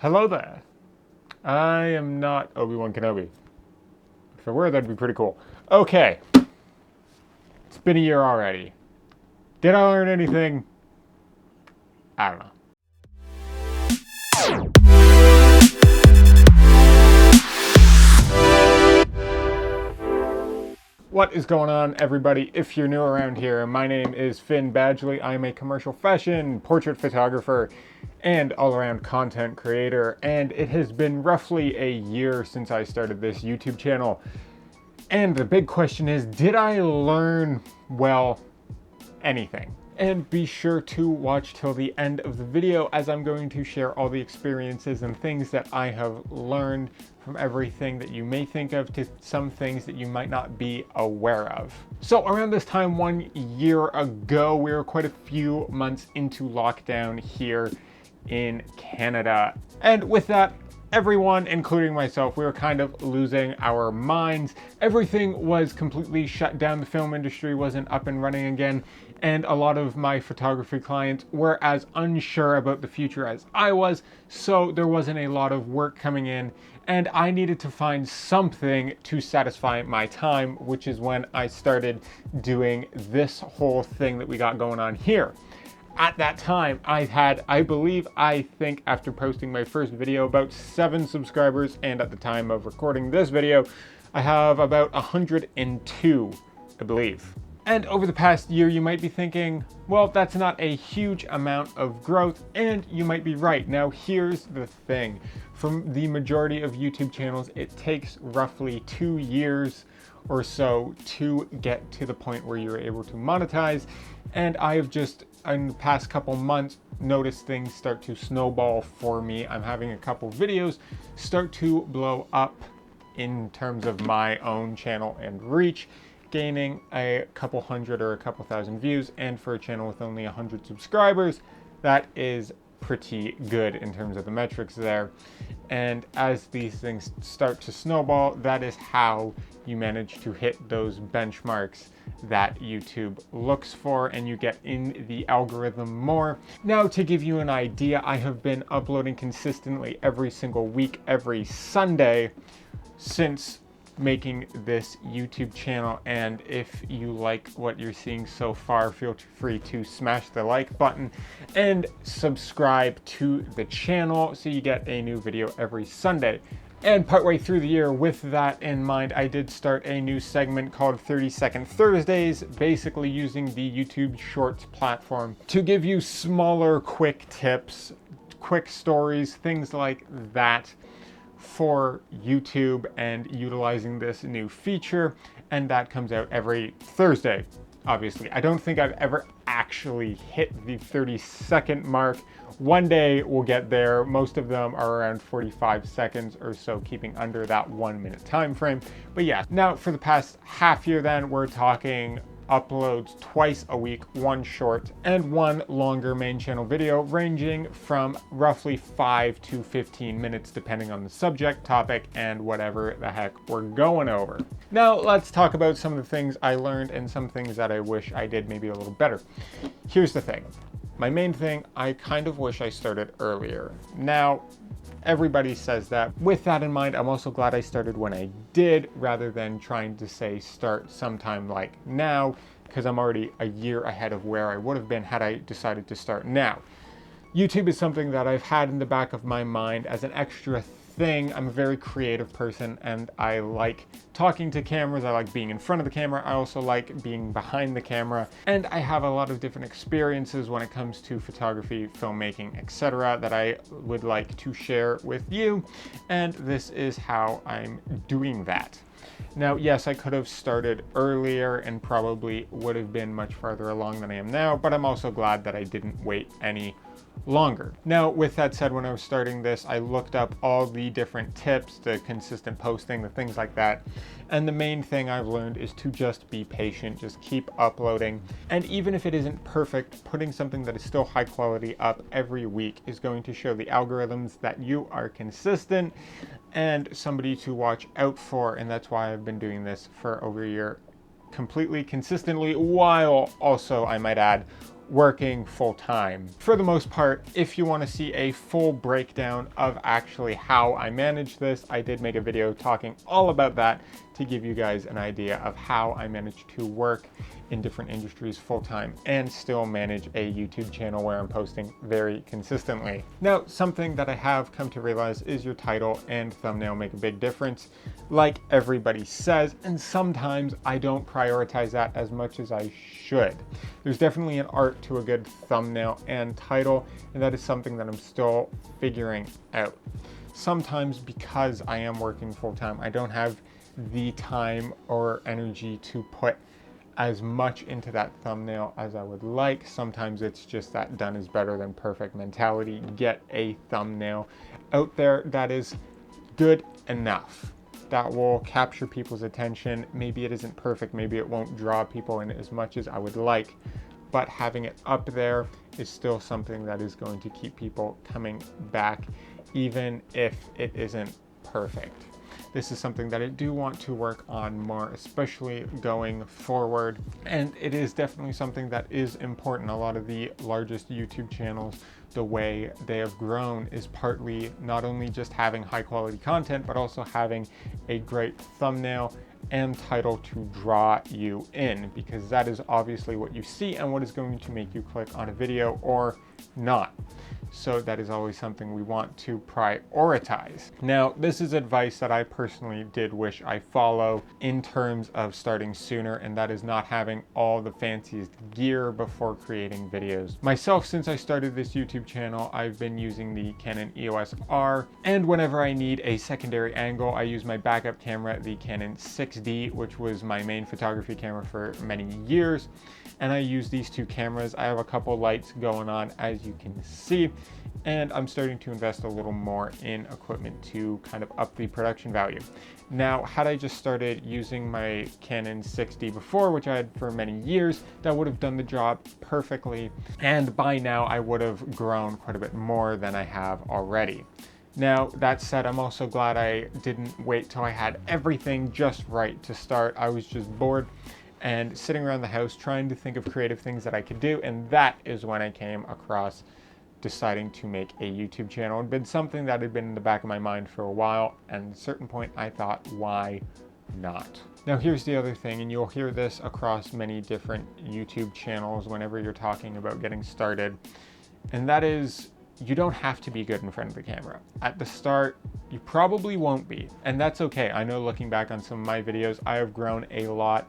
Hello there. I am not Obi-Wan Kenobi. If I were, that'd be pretty cool. Okay. It's been a year already. Did I learn anything? I don't know. What is going on, everybody? If you're new around here, my name is Finn Badgley. I am a commercial fashion, portrait photographer, and all-around content creator. And it has been roughly a year since I started this YouTube channel. And the big question is, did I learn, well, anything? And be sure to watch till the end of the video, as I'm going to share all the experiences and things that I have learned, from everything that you may think of to some things that you might not be aware of. So around this time 1 year ago, we were quite a few months into lockdown here in Canada. And with that, everyone, including myself, we were kind of losing our minds. Everything was completely shut down. The film industry wasn't up and running again. And a lot of my photography clients were as unsure about the future as I was. So there wasn't a lot of work coming in. And I needed to find something to satisfy my time, which is when I started doing this whole thing that we got going on here. At that time, I had, I think after posting my first video, about 7 subscribers, and at the time of recording this video, I have about 102, I believe. And over the past year, you might be thinking, well, that's not a huge amount of growth, and you might be right. Now, here's the thing. From the majority of YouTube channels, it takes roughly 2 years or so to get to the point where you're able to monetize. And I've just, in the past couple months, noticed things start to snowball for me. I'm having a couple videos start to blow up in terms of my own channel and reach, gaining a couple hundred or a couple thousand views. And for a channel with only 100 subscribers, that is pretty good in terms of the metrics there. And as these things start to snowball, that is how you manage to hit those benchmarks that YouTube looks for, and you get in the algorithm more. Now, to give you an idea, I have been uploading consistently every single week, every Sunday, since making this YouTube channel. And if you like what you're seeing so far, feel free to smash the like button and subscribe to the channel so you get a new video every Sunday. And partway through the year, with that in mind, I did start a new segment called 30-Second Thursdays, basically using the YouTube Shorts platform to give you smaller, quick tips, quick stories, things like that, for YouTube, and utilizing this new feature. And that comes out every Thursday. Obviously, I don't think I've ever actually hit the 30-second mark. One day we'll get there. Most of them are around 45 seconds or so, keeping under that 1 minute time frame. But yeah, now for the past half year then, we're talking uploads twice a week, 1 short and 1 longer main channel video, ranging from roughly 5 to 15 minutes, depending on the subject, topic, and whatever the heck we're going over. Now, let's talk about some of the things I learned and some things that I wish I did maybe a little better. Here's the thing. My main thing, I kind of wish I started earlier. Now, everybody says that. With that in mind, I'm also glad I started when I did, rather than trying to say start sometime like now, because I'm already a year ahead of where I would have been had I decided to start now. YouTube is something that I've had in the back of my mind as an extra thing. I'm a very creative person, and I like talking to cameras. I like being in front of the camera. I also like being behind the camera, and I have a lot of different experiences when it comes to photography, filmmaking, etc. that I would like to share with you, and this is how I'm doing that. Now, yes, I could have started earlier and probably would have been much farther along than I am now, but I'm also glad that I didn't wait any longer. Now, with that said, when I was starting this, I looked up all the different tips, the consistent posting, the things like that. And the main thing I've learned is to just be patient, just keep uploading. And even if it isn't perfect, putting something that is still high quality up every week is going to show the algorithms that you are consistent and somebody to watch out for. And that's why I've been doing this for over a year, completely consistently, while also, I might add, working full time. For the most part, if you want to see a full breakdown of actually how I manage this, I did make a video talking all about that to give you guys an idea of how I manage to work in different industries full time and still manage a YouTube channel where I'm posting very consistently. Now, something that I have come to realize is your title and thumbnail make a big difference, like everybody says, and sometimes I don't prioritize that as much as I should. There's definitely an art to a good thumbnail and title, and that is something that I'm still figuring out. Sometimes because I am working full time, I don't have the time or energy to put as much into that thumbnail as I would like. Sometimes it's just that done is better than perfect mentality. Get a thumbnail out there that is good enough, that will capture people's attention. Maybe it isn't perfect, maybe it won't draw people in as much as I would like, but having it up there is still something that is going to keep people coming back, even if it isn't perfect. This is something that I do want to work on more, especially going forward. And it is definitely something that is important. A lot of the largest YouTube channels, the way they have grown is partly not only just having high quality content, but also having a great thumbnail and title to draw you in, because that is obviously what you see and what is going to make you click on a video or not. So that is always something we want to prioritize. Now, this is advice that I personally did wish I follow in terms of starting sooner, and that is not having all the fanciest gear before creating videos. Myself, since I started this YouTube channel, I've been using the Canon EOS R, and whenever I need a secondary angle, I use my backup camera, the Canon 6D, which was my main photography camera for many years. And I use these two cameras. I have a couple lights going on, as you can see, and I'm starting to invest a little more in equipment to kind of up the production value. Now, had I just started using my Canon 6D before, which I had for many years, that would have done the job perfectly, and by now I would have grown quite a bit more than I have already. Now, that said, I'm also glad I didn't wait till I had everything just right to start. I was just bored and sitting around the house trying to think of creative things that I could do, and that is when I came across deciding to make a YouTube channel. It had been something that had been in the back of my mind for a while, and at a certain point I thought, why not? Now, here's the other thing, and you'll hear this across many different YouTube channels whenever you're talking about getting started, and that is, you don't have to be good in front of the camera. At the start, you probably won't be, and that's okay. I know, looking back on some of my videos, I have grown a lot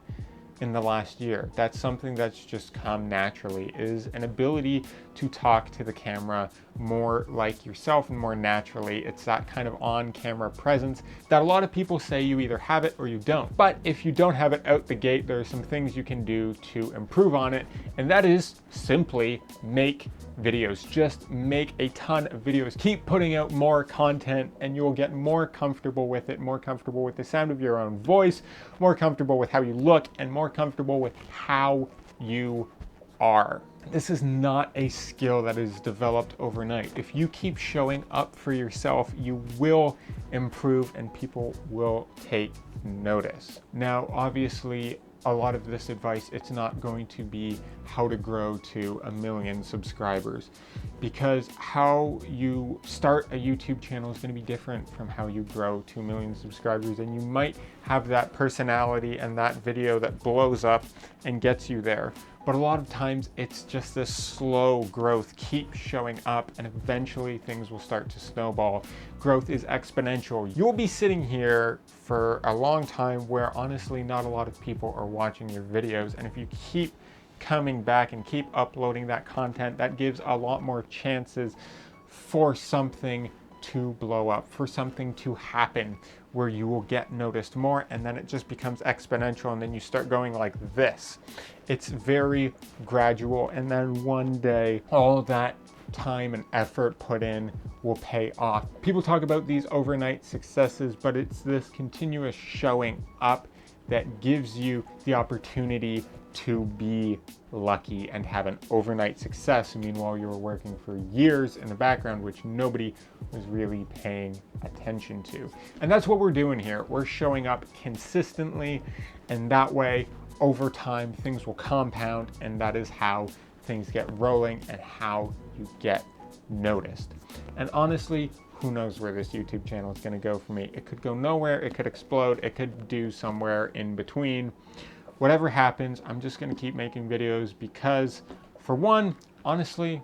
in the last year. That's something that's just come naturally, is an ability to talk to the camera more like yourself and more naturally. It's that kind of on-camera presence that a lot of people say you either have it or you don't. But if you don't have it out the gate, there are some things you can do to improve on it, and that is simply make videos. Just make a ton of videos. Keep putting out more content and you'll get more comfortable with it, more comfortable with the sound of your own voice, more comfortable with how you look, and more comfortable with how you are. This is not a skill that is developed overnight. If you keep showing up for yourself, you will improve and people will take notice. Now, obviously, a lot of this advice, it's not going to be how to grow to 1 million subscribers, because how you start a YouTube channel is going to be different from how you grow to 1 million subscribers, and you might have that personality and that video that blows up and gets you there. But a lot of times it's just this slow growth. Keep showing up and eventually things will start to snowball. Growth is exponential. You'll be sitting here for a long time where honestly not a lot of people are watching your videos, and if you keep coming back and keep uploading that content, that gives a lot more chances for something to blow up, for something to happen where you will get noticed more, and then it just becomes exponential, and then you start going like this. It's very gradual, and then one day all that time and effort put in will pay off. People talk about these overnight successes, but it's this continuous showing up that gives you the opportunity to be lucky and have an overnight success. Meanwhile, you were working for years in the background, which nobody was really paying attention to. And that's what we're doing here. We're showing up consistently, and that way, over time, things will compound, and that is how things get rolling and how you get noticed. And honestly, who knows where this YouTube channel is going to go for me. It could go nowhere, it could explode, it could do somewhere in between. Whatever happens, I'm just going to keep making videos because, for one, honestly,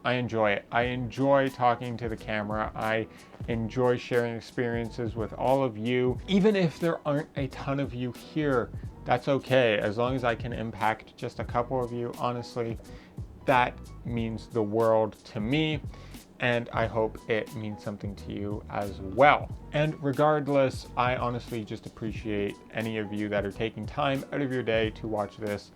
I enjoy it. I enjoy talking to the camera. I enjoy sharing experiences with all of you. Even if there aren't a ton of you here, that's okay. As long as I can impact just a couple of you, honestly, that means the world to me. And I hope it means something to you as well. And regardless, I honestly just appreciate any of you that are taking time out of your day to watch this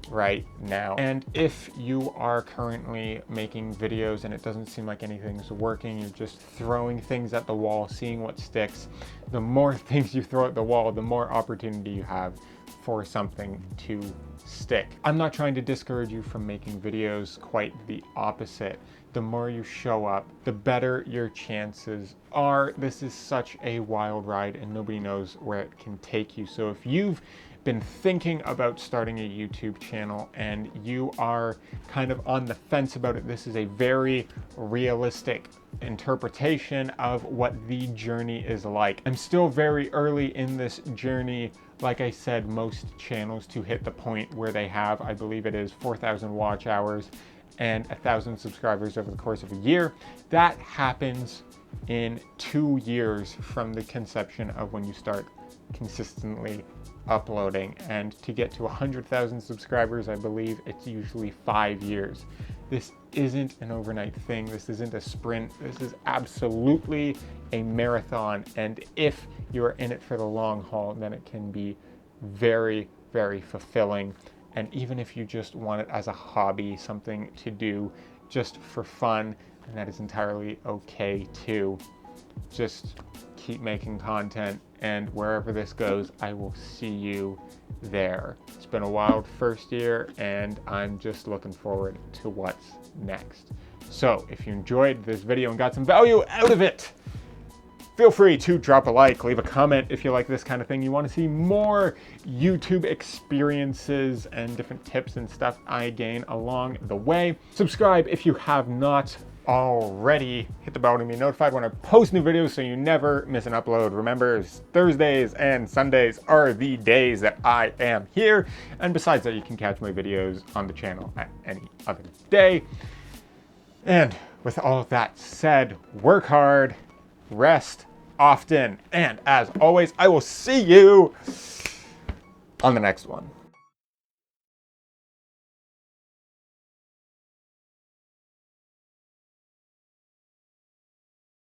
right now. And if you are currently making videos and it doesn't seem like anything's working, you're just throwing things at the wall, seeing what sticks, the more things you throw at the wall, the more opportunity you have for something to stick. I'm not trying to discourage you from making videos, quite the opposite. The more you show up, the better your chances are. This is such a wild ride and nobody knows where it can take you. So if you've been thinking about starting a YouTube channel and you are kind of on the fence about it, this is a very realistic interpretation of what the journey is like. I'm still very early in this journey. Like I said, most channels to hit the point where they have, I believe it is 4,000 watch hours and 1,000 subscribers over the course of a year. That happens in 2 years from the conception of when you start consistently uploading. And to get to 100,000 subscribers, I believe it's usually 5 years. This isn't an overnight thing. This isn't a sprint. This is absolutely a marathon. And if you're in it for the long haul, then it can be very, very fulfilling. And even if you just want it as a hobby, something to do just for fun, and that is entirely okay too. Just keep making content, and wherever this goes, I will see you there. It's been a wild first year, and I'm just looking forward to what's next. So if you enjoyed this video and got some value out of it, feel free to drop a like, leave a comment if you like this kind of thing. You want to see more YouTube experiences and different tips and stuff I gain along the way. Subscribe if you have not already. Hit the bell to be notified when I post new videos so you never miss an upload. Remember, Thursdays and Sundays are the days that I am here. And besides that, you can catch my videos on the channel at any other day. And with all of that said, work hard, rest often, and as always, I will see you on the next one.